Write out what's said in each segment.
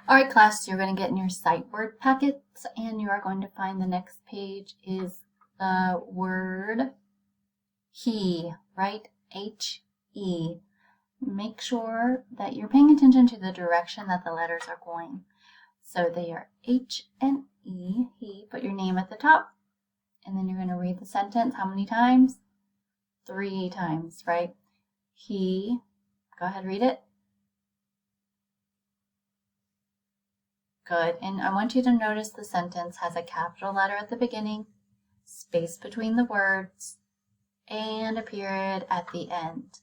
All right, class, you're going to get in your sight word packets, and you are going to find the next page is the word he, right? H-E. Make sure that you're paying attention to the direction that the letters are going. So they are H and E, he. Put your name at the top, and then you're going to read the sentence. How many times? 3 times, right? He, go ahead, read it. Good. And I want you to notice the sentence has a capital letter at the beginning, space between the words, and a period at the end.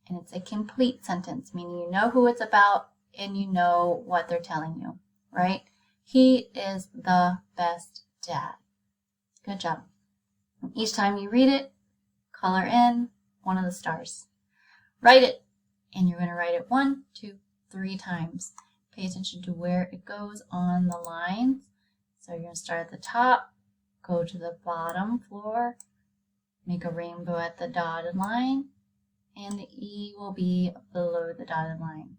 And it's a complete sentence, meaning you know who it's about and you know what they're telling you, right? He is the best dad. Good job. Each time you read it, color in one of the stars. Write it, and you're going to write it 1, 2, 3 times. Pay attention to where it goes on the lines. So you're going to start at the top, go to the bottom floor, make a rainbow at the dotted line, and the E will be below the dotted line.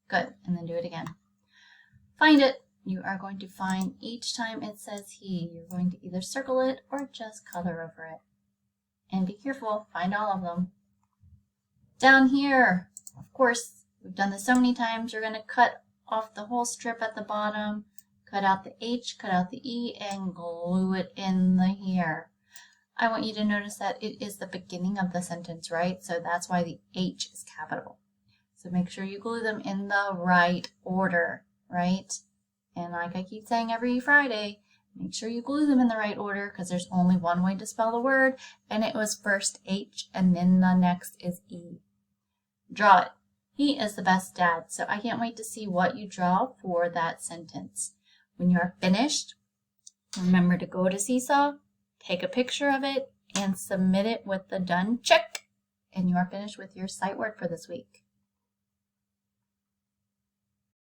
Good, and then do it again. Find it. You are going to find each time it says he, you're going to either circle it or just color over it. And be careful, find all of them. Down here, of course, we've done this so many times, you're going to cut off the whole strip at the bottom, cut out the H, cut out the E, and glue it in the here. I want you to notice that it is the beginning of the sentence, right? So that's why the H is capital. So make sure you glue them in the right order, right? And like I keep saying every Friday, make sure you glue them in the right order because there's only one way to spell the word, and it was first H and then the next is E. Draw it. He is the best dad. So I can't wait to see what you draw for that sentence. When you are finished, remember to go to Seesaw, take a picture of it, and submit it with the done check. And you are finished with your sight word for this week.